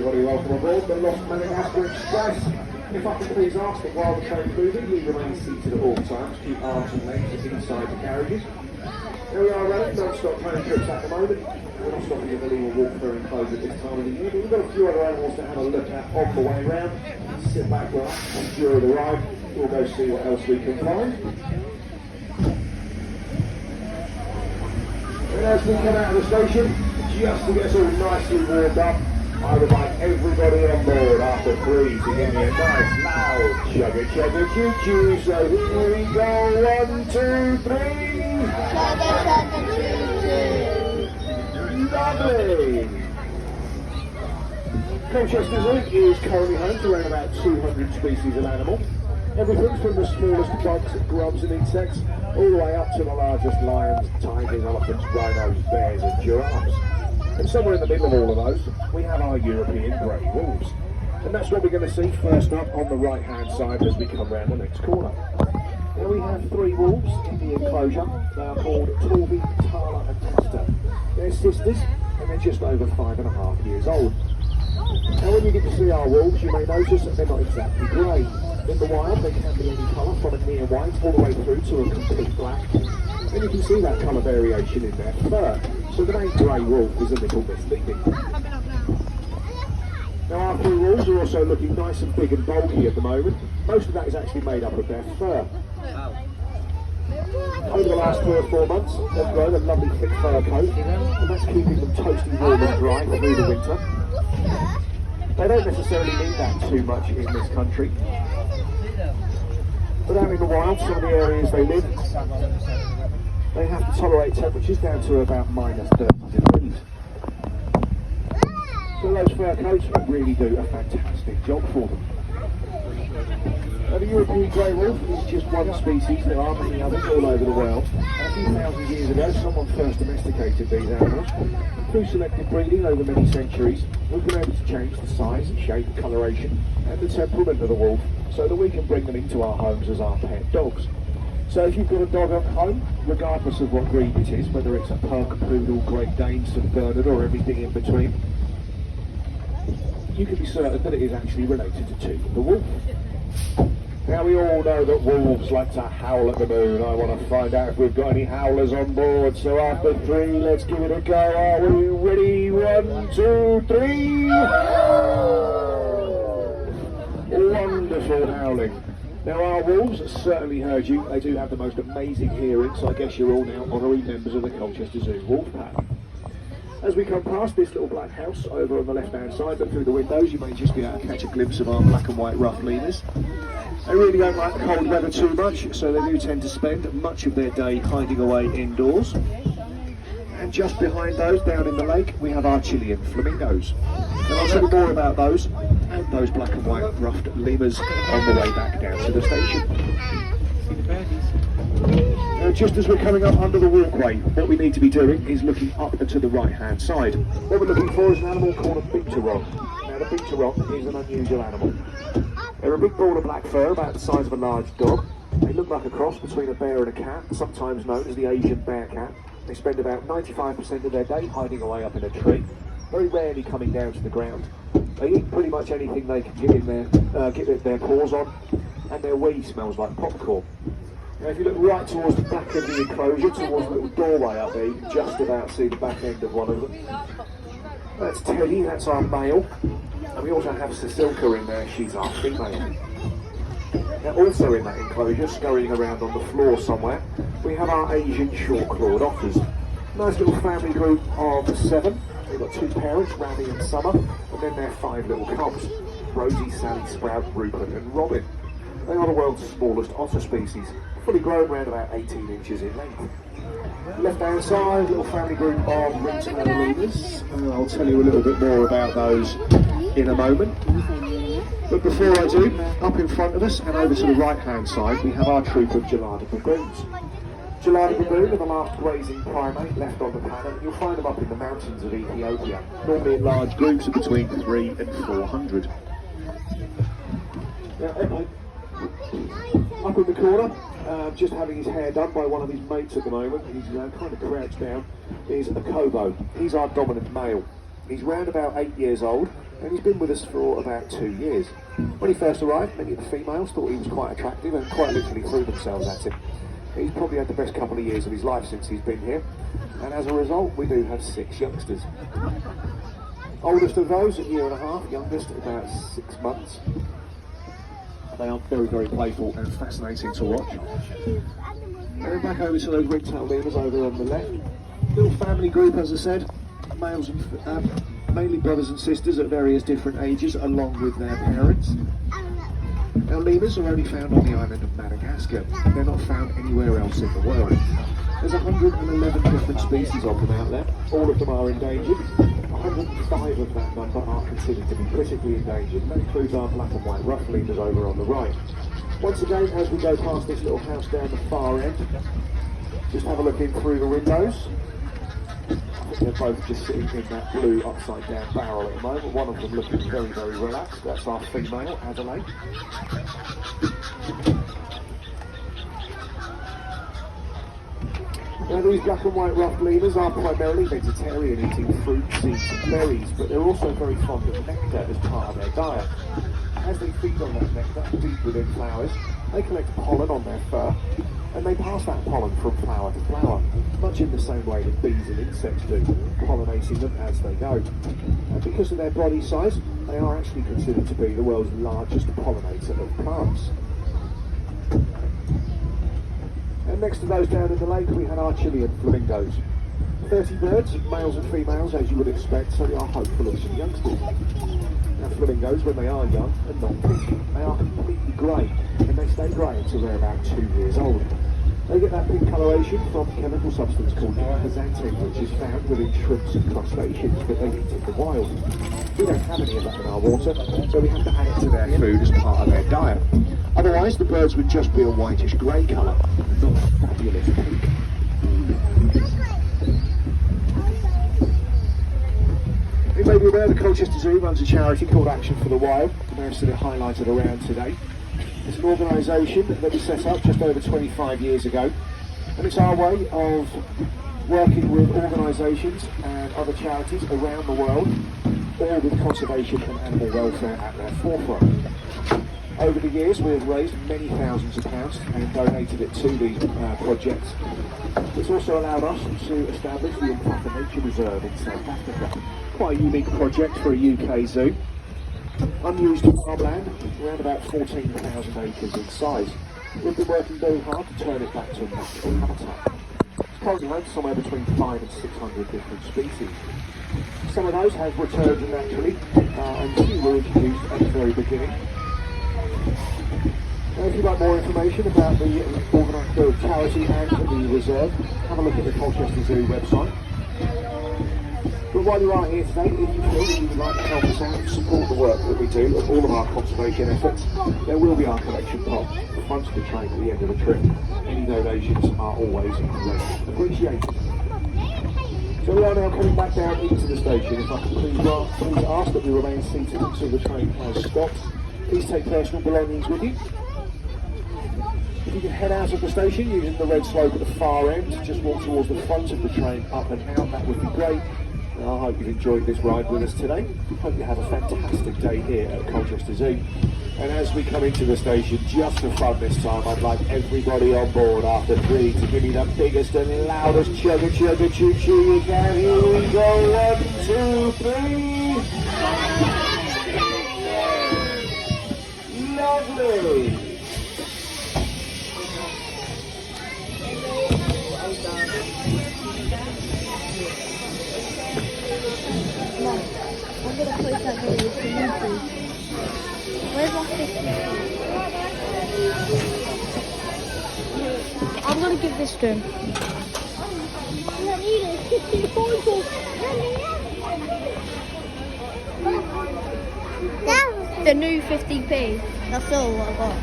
everybody, welcome aboard the Lost Madagascar Express. If I could please ask that while the train's moving, you remain seated at all times, keep arms and legs inside the carriages. Here we are running non-stop train trips at the moment. We're not stopping at the legal walk-through enclosure at this time of the year, but we've got a few other animals to have a look at on the way round. Sit back, relax, enjoy the ride. We'll go see what else we can find. And as we come out of the station, just to get us all nicely warmed up, I would like everybody on board after 3 to give me a nice loud chugga chugga choo choo. So here we go, 1, 2, 3. Chugga chugga choo choo. Lovely. Colchester Zoo is currently home to around about 200 species of animal. Everything from the smallest bugs, grubs and insects, all the way up to the largest lions, tigers, elephants, rhinos, bears and giraffes. And somewhere in the middle of all of those, we have our European grey wolves. And that's what we're going to see first up on the right hand side as we come round the next corner. Now we have 3 wolves in the enclosure. They are called Torby, Tala and Testa. They're sisters and they're just over 5.5 years old. Now when you get to see our wolves, you may notice that they're not exactly grey. In the wild, they can be any colour from a near white all the way through to a complete black. And you can see that colour variation in their fur. So the name grey wolf is a little misleading. Now our 3 wolves are also looking nice and big and bulky at the moment. Most of that is actually made up of their fur. Over the last 3 or 4 months, they've grown a lovely thick fur coat, and that's keeping them toasty warm and dry through the winter. They don't necessarily need that too much in this country. But out in the wild, some of the areas they live, they have to tolerate temperatures down to about minus 30 degrees. So those fur coats really do a fantastic job for them. Now the European grey wolf is just one species. There are many others all over the world. And a few thousand years ago, someone first domesticated these animals. Through selective breeding over many centuries, we've been able to change the size, shape, coloration and the temperament of the wolf so that we can bring them into our homes as our pet dogs. So if you've got a dog at home, regardless of what breed it is, whether it's a pug, poodle, Great Dane, St Bernard or everything in between, you can be certain that it is actually related to the wolf. Now we all know that wolves like to howl at the moon. I want to find out if we've got any howlers on board. So after 3, let's give it a go. Are we ready? 1, 2, 3. Wonderful howling. Now our wolves certainly heard you. They do have the most amazing hearing, so I guess you're all now honorary members of the Colchester Zoo Wolf Pack. As we come past this little black house over on the left hand side, look through the windows, you may just be able to catch a glimpse of our black and white rough lemurs. They really don't like the cold weather too much, so they do tend to spend much of their day hiding away indoors. And just behind those, down in the lake, we have our Chilean flamingos. And I'll tell you more about those and those black and white ruffed lemurs on the way back down to the station. Now just as we're coming up under the walkway, what we need to be doing is looking up and to the right hand side. What we're looking for is an animal called a binturong. Now the binturong is an unusual animal. They're a big ball of black fur, about the size of a large dog. They look like a cross between a bear and a cat, sometimes known as the Asian bear cat. They spend about 95% of their day hiding away up in a tree, very rarely coming down to the ground. They eat pretty much anything they can get their paws on, and their wee smells like popcorn. Now if you look right towards the back of the enclosure, towards the little doorway up there, you can just about see the back end of one of them. That's Teddy, that's our male. And we also have Cecilka in there, she's our female. Now also in that enclosure, scurrying around on the floor somewhere, we have our Asian short-clawed otters. Nice little family group of 7. They've got 2 parents, Randy and Summer, and then their 5 little cubs, Rosie, Sally, Sprout, Rupert and Robin. They are the world's smallest otter species, fully grown around about 18 inches in length. Left hand side, little family group of red-tailed lemurs. I'll tell you a little bit more about those in a moment. But before I do, up in front of us and over to the right hand side, we have our troop of gelada baboons. Gelada baboon are the last grazing primate left on the planet. You'll find them up in the mountains of Ethiopia, normally in large groups of between 300 and 400. Now, up in the corner, just having his hair done by one of his mates at the moment, he's kind of crouched down, is a Kobo. He's our dominant male. He's round about 8 years old, and he's been with us for about 2 years. When he first arrived, many of the females thought he was quite attractive and quite literally threw themselves at him. He's probably had the best couple of years of his life since he's been here, and as a result we do have 6 youngsters. Oldest of those, a year and a half, youngest about 6 months. They are very, very playful and fascinating to watch. And then back over to those ringtail lemurs over on the left. Little family group, as I said, males and mainly brothers and sisters at various different ages, along with their parents. Now, lemurs are only found on the island of Madagascar. They're not found anywhere else in the world. There's 111 different species of them out there. All of them are endangered. 105 of that number are considered to be critically endangered. That includes our black and white rough lemurs over on the right. Once again, as we go past this little house down the far end, just have a look in through the windows. I think they're both just sitting in that blue upside down barrel at the moment. One of them looking very, very relaxed. That's our female, Adelaide. Now, these black and white ruffed lemurs are primarily vegetarian, eating fruit, seeds and berries, but they're also very fond of nectar as part of their diet. As they feed on that nectar, deep within flowers, they collect pollen on their fur, and they pass that pollen from flower to flower, much in the same way that bees and insects do, pollinating them as they go. And because of their body size, they are actually considered to be the world's largest pollinator of plants. And next to those down in the lake, we had our Chilean flamingos. 30 birds, males and females, as you would expect, so they are hopeful of some youngsters. Now, flamingos, when they are young, are not pink. They are completely grey, and they stay grey until they're about 2 years old. They get that pink coloration from a chemical substance called xanthine, which is found within shrimps and crustaceans that they eat in the wild. We don't have any of that in our water, so we have to add it to their food as part of their diet. Otherwise, the birds would just be a whitish grey colour, not fabulous pink. You may be aware the Colchester Zoo runs a charity called Action for the Wild, and they're sort of highlighted around today. It's an organisation that was set up just over 25 years ago, and it's our way of working with organisations and other charities around the world, all with conservation and animal welfare at their forefront. Over the years, we have raised many thousands of pounds and donated it to these projects. It's also allowed us to establish the Impapa Nature Reserve in South Africa. Quite a unique project for a UK zoo. Unused farmland, around about 14,000 acres in size. We've been working very hard to turn it back to a natural habitat. It's currently home to somewhere between 500 and 600 different species. Some of those have returned naturally, and a few were introduced at the very beginning. If you'd like more information about the charity and the reserve, have a look at the Colchester Zoo website. But while you are here today, if you feel that you would like to help us out and support the work that we do and all of our conservation efforts, there will be our collection pot at the front of the train at the end of the trip. Any donations are always greatly appreciated. So we are now coming back down into the station. If I can please ask that we remain seated until the train has stopped. Please take personal belongings with you. If you can head out of the station using the red slope at the far end, just walk towards the front of the train up and out, that would be great. And I hope you've enjoyed this ride with us today. Hope you have a fantastic day here at Colchester Zoo. And as we come into the station, just for fun this time, I'd like everybody on board after 3 to give me the biggest and loudest chugga chugga choo choo you can. Here we go, 1, 2, 3. Lovely. I'm gonna post that video to YouTube. Where's my 50? I'm gonna give this to him. The new 50p. That's all I got.